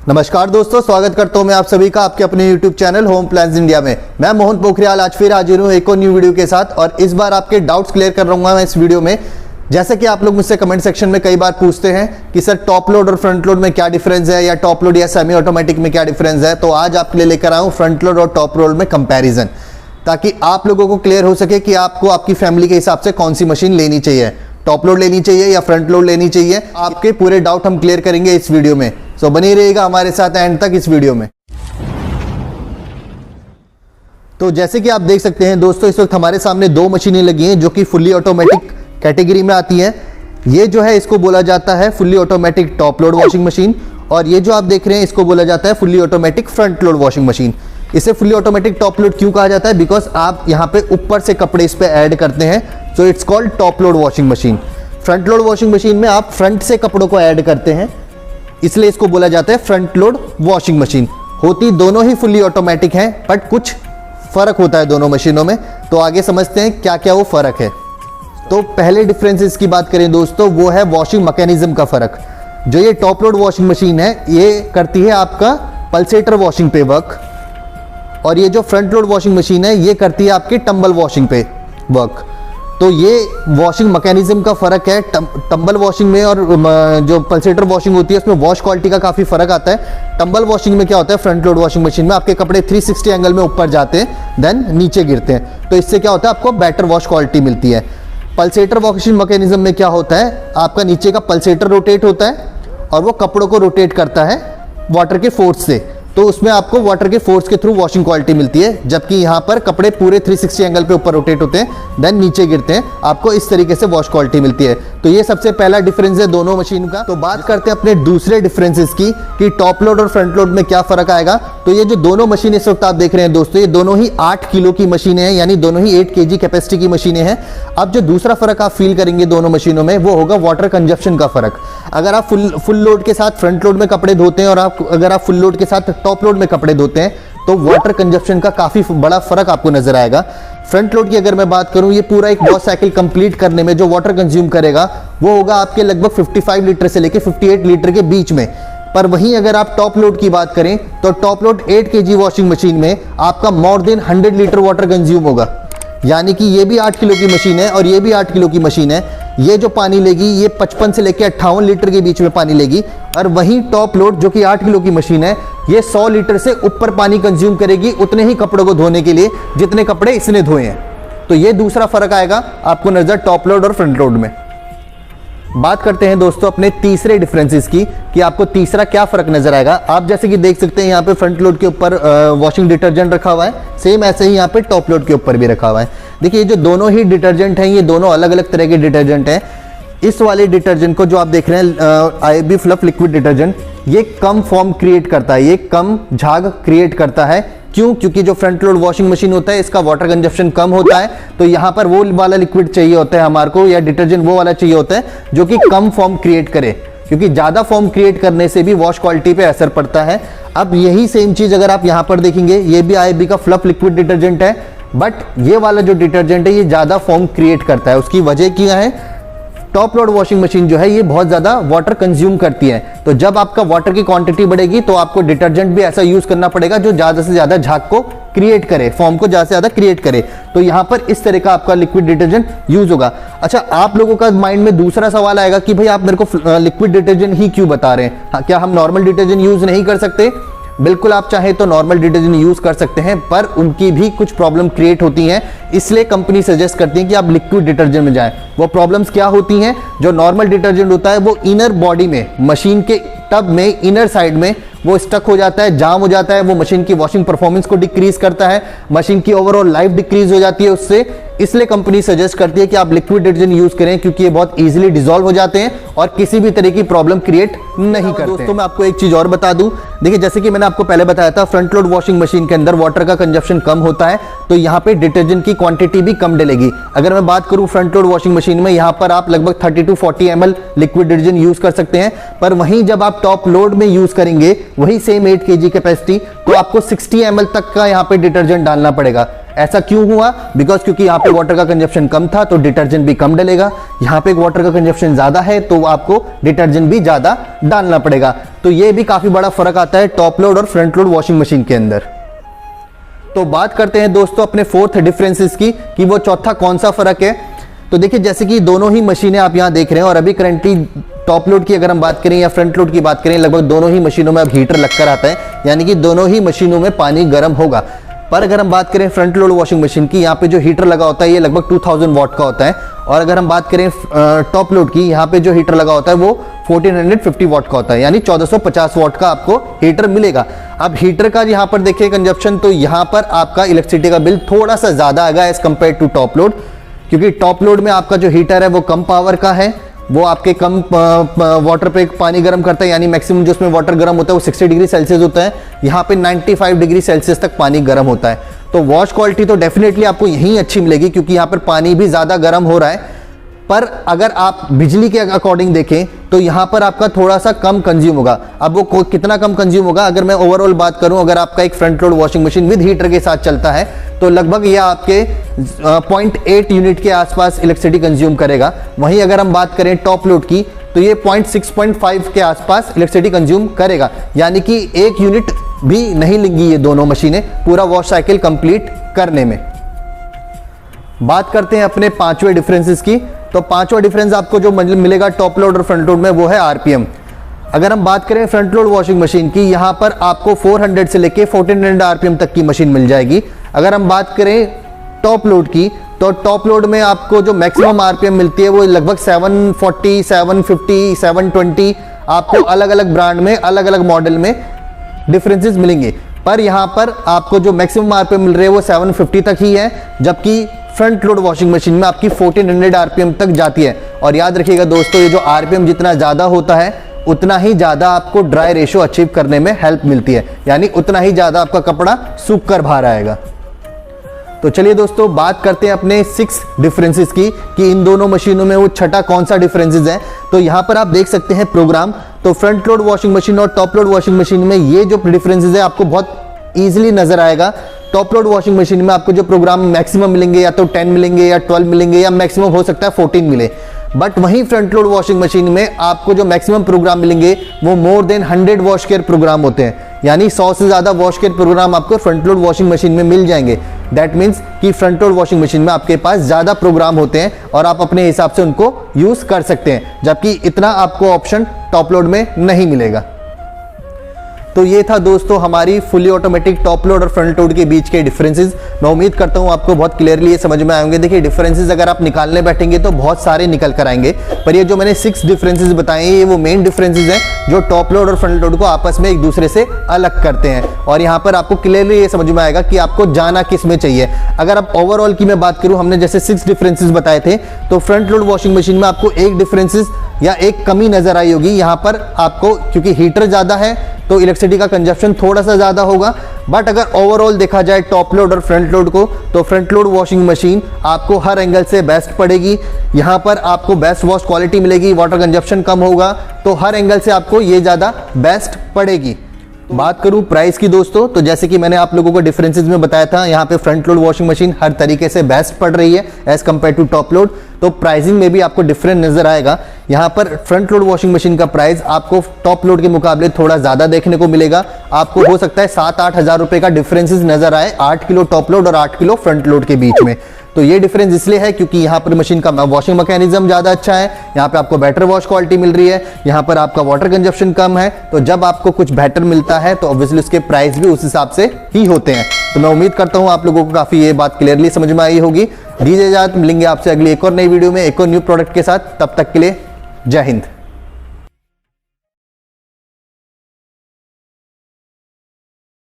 नमस्कार दोस्तों, स्वागत करता हूं मैं आप सभी का आपके अपने YouTube channel home plans India में। मैं मोहन पोखरियाल आज फिर हाजिर हूं एक और न्यू वीडियो के साथ और इस बार आपके डाउट्स क्लियर कर रहूंगा मैं इस वीडियो में। जैसे कि आप लोग मुझसे कमेंट सेक्शन में कई बार पूछते हैं कि सर टॉप लोड और फ्रंट लोड में क्या डिफरेंस है, या टॉप लोड या सेमी ऑटोमेटिक में क्या डिफरेंस है। तो आज आपके लिए लेकर आया हूं फ्रंट लोड और टॉप लोड में कंपैरिजन, ताकि आप लोगों को क्लियर हो सके कि आपको आपकी फैमिली के हिसाब से कौन सी मशीन लेनी चाहिए, टॉप लोड लेनी चाहिए या फ्रंट लोड लेनी चाहिए। आपके पूरे डाउट हम क्लियर करेंगे इस वीडियो में, सो बने रहिएगा हमारे साथ एंड तक इस वीडियो में। तो जैसे कि आप देख सकते हैं दोस्तों, इस वक्त हमारे सामने दो मशीनें लगी हैं जो कि फुल्ली ऑटोमेटिक कैटेगरी में आती हैं। ये जो है इसको बोला जाता है fully automatic top load washing machine, और ये जो आप देख रहे हैं इसको बोला जाता है fully automatic front load washing machine. इसे फुल्ली ऑटोमेटिक टॉप लोड क्यों कहा जाता है? बिकॉज आप यहाँ पे ऊपर से कपड़े इस पे ऐड करते हैं, so it's called top load washing machine. Front load washing machine में आप फ्रंट से कपड़ों को ऐड करते हैं, इसलिए इसको बोला जाता है फ्रंट लोड वॉशिंग मशीन। होती दोनों ही फुल्ली ऑटोमेटिक हैं, बट कुछ फर्क होता है दोनों मशीनों में। तो आगे समझते हैं क्या क्या वो फर्क है। तो पहले डिफरेंसेस की बात करें दोस्तों, वो है वॉशिंग मैकेनिज्म का फर्क। जो ये टॉप लोड वॉशिंग मशीन है ये करती है आपका पल्सेटर वॉशिंग पे वर्क, और ये जो फ्रंट लोड वॉशिंग मशीन है ये करती है आपके टंबल वॉशिंग पे वर्क। तो ये वॉशिंग मैकेनिज्म का फर्क है। टंबल वॉशिंग में और जो पल्सेटर वॉशिंग होती है उसमें वॉश क्वालिटी का काफ़ी फर्क आता है। टंबल वॉशिंग में क्या होता है, फ्रंट लोड वॉशिंग मशीन में आपके कपड़े 360 एंगल में ऊपर जाते हैं, देन नीचे गिरते हैं, तो इससे क्या होता है आपको बेटर वॉश क्वालिटी मिलती है। पल्सेटर वॉशिंग मैकेनिज्म में क्या होता है, आपका नीचे का पल्सेटर रोटेट होता है और वो कपड़ों को रोटेट करता है वाटर के फोर्स से, तो उसमें आपको वाटर के फोर्स के थ्रू वॉशिंग क्वालिटी मिलती है। जबकि यहाँ पर कपड़े पूरे 360 एंगल पे ऊपर रोटेट होते हैं, देन नीचे गिरते हैं, आपको इस तरीके से वॉश क्वालिटी मिलती है। तो ये सबसे पहला डिफरेंस है दोनों मशीन का। तो बात करते हैं अपने दूसरे डिफरेंसेस की कि टॉप लोड और फ्रंट लोड में क्या फर्क आएगा। तो ये जो दोनों मशीन इस वक्त आप देख रहे हैं दोस्तों, ये दोनों ही 8 किलो की मशीनें हैं, यानी दोनों ही 8 kg कैपेसिटी की मशीनें हैं। अब जो दूसरा फर्क आप फील करेंगे दोनों मशीनों में, वो होगा वाटर कंजप्शन का फर्क। अगर आप फुल लोड के साथ फ्रंट लोड में कपड़े धोते हैं और अगर आप फुल लोड के साथ टॉप लोड में कपड़े धोते हैं, तो वाटर कंजप्शन का काफी बड़ा फर्क आपको नजर आएगा। फ्रंट लोड की अगर मैं बात करूं, ये पूरा एक वॉश साइकिल कंप्लीट करने में जो वाटर कंज्यूम करेगा वो होगा आपके लगभग 55 लीटर से लेके 58 लीटर के बीच में। पर वहीं अगर आप टॉप लोड की बात करें तो top load 8 kg washing machine में आपका मोर देन 100 लीटर वाटर कंज्यूम होगा। यानी कि ये भी 8 किलो की मशीन है और ये भी 8 किलो की मशीन है। ये जो पानी लेगी ये 55 से लेकर 58 लीटर के बीच में पानी लेगी, और वहीं टॉप लोड जो कि 8 किलो की मशीन है ये 100 लीटर से ऊपर पानी कंज्यूम करेगी उतने ही कपड़ों को धोने के लिए जितने कपड़े इसने धोए हैं। तो ये दूसरा फर्क आएगा आपको नजर टॉप लोड और फ्रंट लोड में। बात करते हैं दोस्तों अपने तीसरे डिफरेंसेस की कि आपको तीसरा क्या फर्क नजर आएगा। आप जैसे कि देख सकते हैं यहाँ पे फ्रंट लोड के ऊपर वॉशिंग डिटर्जेंट रखा हुआ है, सेम ऐसे ही यहाँ पे टॉप लोड के ऊपर भी रखा हुआ है। देखिए जो दोनों ही डिटर्जेंट हैं ये दोनों अलग अलग तरह के डिटर्जेंट हैं। इस वाले डिटर्जेंट को जो आप देख रहे हैं IFB फ्लफ लिक्विड डिटर्जेंट, ये कम फॉर्म क्रिएट करता है, ये कम झाग क्रिएट करता है। क्यों? क्योंकि जो फ्रंट लोड वॉशिंग मशीन होता है इसका वाटर कंजप्शन कम होता है, तो यहाँ पर वो वाला लिक्विड चाहिए होता है हमारे को, या डिटर्जेंट वो वाला चाहिए होता है जो कि कम फॉर्म क्रिएट करे, क्योंकि ज्यादा फॉर्म क्रिएट करने से भी वॉश क्वालिटी पे असर पड़ता है। अब यही सेम चीज अगर आप यहाँ पर देखेंगे, ये भी IFB का फ्लफ लिक्विड डिटर्जेंट है, बट ये वाला जो डिटर्जेंट है ये ज्यादा फॉर्म क्रिएट करता है। उसकी वजह क्या है, टॉप लोड वॉशिंग मशीन जो है ये बहुत ज्यादा वाटर कंज्यूम करती है, तो जब आपका वाटर की क्वांटिटी बढ़ेगी तो आपको डिटर्जेंट भी ऐसा यूज करना पड़ेगा जो ज्यादा से ज्यादा झाग को क्रिएट करे, फॉर्म को ज्यादा से ज्यादा क्रिएट करे। तो यहां पर इस तरह का आपका लिक्विड डिटर्जेंट यूज होगा। अच्छा, आप लोगों का माइंड में दूसरा सवाल आएगा कि भाई आप मेरे को लिक्विड डिटर्जेंट ही क्यों बता रहे हैं, हाँ, क्या हम नॉर्मल डिटर्जेंट यूज नहीं कर सकते? बिल्कुल, आप चाहे तो नॉर्मल डिटर्जेंट यूज कर सकते हैं, पर उनकी भी कुछ प्रॉब्लम क्रिएट होती हैं, इसलिए कंपनी सजेस्ट करती है कि आप लिक्विड डिटर्जेंट में जाएं। वो प्रॉब्लम्स क्या होती हैं? जो नॉर्मल डिटर्जेंट होता है वो इनर बॉडी में, मशीन के टब में इनर साइड में वो स्टक हो जाता है, जाम हो जाता है, वो मशीन की वॉशिंग परफॉर्मेंस को डिक्रीज करता है, मशीन की ओवरऑल लाइफ डिक्रीज हो जाती है उससे। इसलिए कंपनी सजेस्ट करती है कि आप लिक्विड डिटर्जेंट यूज करें, क्योंकि ये बहुत इजीली डिसॉल्व हो जाते हैं और किसी भी तरह की प्रॉब्लम क्रिएट नहीं करते। दोस्तों मैं आपको एक चीज और बता दूं, देखिए जैसे कि मैंने आपको पहले बताया था फ्रंट लोड वॉशिंग मशीन के अंदर वाटर का कंजप्शन कम होता है, तो यहाँ पे डिटर्जेंट की क्वांटिटी भी कम डलेगी। अगर मैं बात करूं फ्रंट लोड वॉशिंग मशीन में, यहाँ पर आप लगभग 30 to 40 ml liquid detergent use कर सकते हैं, पर वहीं जब आप टॉप लोड में यूज करेंगे वही सेम 8 kg कैपेसिटी, तो आपको 60 ml तक का यहाँ पे डिटर्जेंट डालना पड़ेगा। ऐसा क्यों हुआ? बिकॉज क्योंकि यहाँ पे वाटर का कंजप्शन कम था तो डिटर्जेंट भी कम डलेगा, यहाँ पे वाटर का कंजप्शन ज्यादा है तो आपको डिटर्जेंट भी ज्यादा डालना पड़ेगा। तो ये भी काफी बड़ा फर्क आता है टॉप लोड और फ्रंट लोड वॉशिंग मशीन के अंदर। तो बात करते हैं दोस्तों अपने फोर्थ डिफरेंसेस की कि वो चौथा कौन सा फर्क है। तो देखिए जैसे कि दोनों ही मशीनें आप यहाँ देख रहे हैं और अभी करंटली टॉप लोड की अगर हम बात करें या फ्रंट लोड की बात करें, लगभग दोनों ही मशीनों में अब हीटर लगकर आता है, यानी कि दोनों ही मशीनों में पानी गर्म होगा। पर अगर हम बात करें फ्रंट लोड वॉशिंग मशीन की, यहाँ पे जो हीटर लगा होता है ये लगभग 2000 वाट का होता है, और अगर हम बात करें टॉप लोड की, यहाँ पे जो हीटर लगा होता है वो 1450 वाट का होता है, यानी 1450 वाट का आपको हीटर मिलेगा। अब हीटर का यहाँ पर देखिए कंजप्शन, तो यहाँ पर आपका इलेक्ट्रिसिटी का बिल थोड़ा सा ज्यादा आएगा as compare to top load, क्योंकि टॉप लोड में आपका जो हीटर है वो कम पावर का है, वो आपके कम वाटर पे पानी गर्म करता है, यानी मैक्सिमम जो उसमें वाटर गर्म होता है वो 60 डिग्री सेल्सियस होता है, यहाँ पे 95 डिग्री सेल्सियस तक पानी गर्म होता है। तो वॉश क्वालिटी तो डेफिनेटली आपको यहीं अच्छी मिलेगी क्योंकि यहाँ पर पानी भी ज़्यादा गर्म हो रहा है। पर अगर आप बिजली के अकॉर्डिंग देखें तो यहाँ पर आपका थोड़ा सा कम कंज्यूम होगा। अब वो कितना कम कंज्यूम होगा, अगर मैं ओवरऑल बात करूं, अगर आपका एक front load washing machine with heater के साथ चलता है तो लगभग ये आपके 0.8 यूनिट के आसपास इलेक्ट्रिसिटी कंज्यूम करेगा। वहीं अगर हम बात करें टॉप लोड की तो ये 0.6-0.5 के आसपास इलेक्ट्रिसिटी कंज्यूम करेगा, यानी कि 1 यूनिट भी नहीं लेंगी ये दोनों मशीनें पूरा वॉश साइकिल कंप्लीट करने में। बात करते हैं अपने पांचवें डिफरेंसेस की। तो पांचवा डिफरेंस आपको जो मिलेगा टॉप लोड और फ्रंट लोड में वो है आरपीएम। अगर हम बात करें फ्रंट लोड वॉशिंग मशीन की, यहां पर आपको 400 से लेके 1400 आरपीएम तक की मशीन मिल जाएगी। अगर हम बात करें टॉप लोड की तो टॉप लोड में आपको जो मैक्सिमम आरपीएम मिलती है वो लगभग 740, 750, 720 आपको अलग अलग ब्रांड में अलग अलग मॉडल में डिफरेंसेस मिलेंगे। पर यहां पर आपको जो मैक्सिमम आरपीएम मिल रहे हैं वो 750 तक ही है, जबकि फ्रंट लोड वॉशिंग मशीन में आपकी 1400 आरपीएम तक जाती है। और याद रखिएगा दोस्तों, ये जो आरपीएम जितना ज्यादा होता है उतना ही ज्यादा आपको ड्राई रेशो अचीव करने में हेल्प मिलती है, यानी उतना ही ज्यादा आपका कपड़ा सूख कर बाहर आएगा। तो चलिए दोस्तों बात करते हैं अपने 6 डिफरेंसेस की कि इन दोनों मशीनों में वो छठा कौन सा डिफरेंसेस है। तो यहां पर आप देख सकते हैं प्रोग्राम। तो फ्रंट लोड वॉशिंग मशीन और टॉप लोड वॉशिंग मशीन में ये जो डिफरेंसेस है आपको बहुत ईजिली नजर आएगा। टॉप लोड वॉशिंग मशीन में आपको जो प्रोग्राम मैक्सिमम मिलेंगे या तो 10 मिलेंगे या 12 मिलेंगे या मैक्सिमम हो सकता है 14 मिले। बट वहीं फ्रंट लोड वॉशिंग मशीन में आपको जो मैक्सिमम प्रोग्राम मिलेंगे वो more than 100 wash care programme होते हैं, यानी 100 से ज्यादा वॉश केयर प्रोग्राम आपको फ्रंट लोड वॉशिंग मशीन में मिल जाएंगे। दैट मीन्स कि फ्रंट लोड वॉशिंग मशीन में आपके पास ज्यादा प्रोग्राम होते हैं और आप अपने हिसाब से उनको यूज कर सकते हैं, जबकि इतना आपको ऑप्शन टॉप लोड में नहीं मिलेगा। तो ये था दोस्तों हमारी फुली ऑटोमेटिक टॉप लोड और फ्रंट लोड के बीच के डिफरेंसेस। मैं उम्मीद करता हूँ आपको बहुत क्लियरली ये समझ में आएंगे। देखिए डिफरेंसेस अगर आप निकालने बैठेंगे तो बहुत सारे निकल कर आएंगे, पर ये जो मैंने 6 डिफरेंसेस बताए ये वो मेन डिफरेंसेस हैं जो टॉप लोड और फ्रंट लोड को आपस में एक दूसरे से अलग करते हैं। और यहाँ पर आपको क्लियरली ये समझ में आएगा कि आपको जाना किस में चाहिए। अगर आप ओवरऑल की मैं बात करूँ, हमने जैसे 6 डिफरेंसेस बताए थे, तो फ्रंट लोड वॉशिंग मशीन में आपको एक डिफरेंसेस या एक कमी नजर आई होगी। यहाँ पर आपको क्योंकि हीटर ज्यादा है तो इलेक्ट्रिसिटी का कंजप्शन थोड़ा सा ज्यादा होगा। बट अगर ओवरऑल देखा जाए टॉप लोड और फ्रंट लोड को, तो फ्रंट लोड वॉशिंग मशीन आपको हर एंगल से बेस्ट पड़ेगी। यहाँ पर आपको बेस्ट वॉश क्वालिटी मिलेगी, वाटर कंजप्शन कम होगा, तो हर एंगल से आपको ये ज्यादा बेस्ट पड़ेगी। बात करूं प्राइस की दोस्तों, तो जैसे कि मैंने आप लोगों को डिफरेंसेस में बताया था, यहाँ पे फ्रंट लोड वॉशिंग मशीन हर तरीके से बेस्ट पड़ रही है as compare to top load. तो प्राइसिंग में भी आपको डिफरेंट नजर आएगा। यहाँ पर फ्रंट लोड वॉशिंग मशीन का प्राइस आपको टॉप लोड के मुकाबले थोड़ा ज्यादा देखने को मिलेगा। आपको हो सकता है 7-8 हज़ार रुपए का डिफरेंसेस नजर आए 8 किलो टॉप लोड और 8 किलो फ्रंट लोड के बीच में। तो ये डिफरेंस इसलिए है क्योंकि यहाँ पर मशीन का वॉशिंग मैकेनिज्म ज्यादा अच्छा है, यहाँ पे आपको बेटर वॉश क्वालिटी मिल रही है, यहाँ पर आपका वाटर कंजप्शन कम है। तो जब आपको कुछ बेटर मिलता है तो ऑब्वियसली उसके प्राइस भी उस हिसाब से ही होते हैं। तो मैं उम्मीद करता हूँ आप लोगों को काफी ये बात क्लियरली समझ में आई होगी। दीजिए इजाजत, मिलेंगे आपसे अगली एक और नई वीडियो में एक और न्यू प्रोडक्ट के साथ। तब तक के लिए जय हिंद।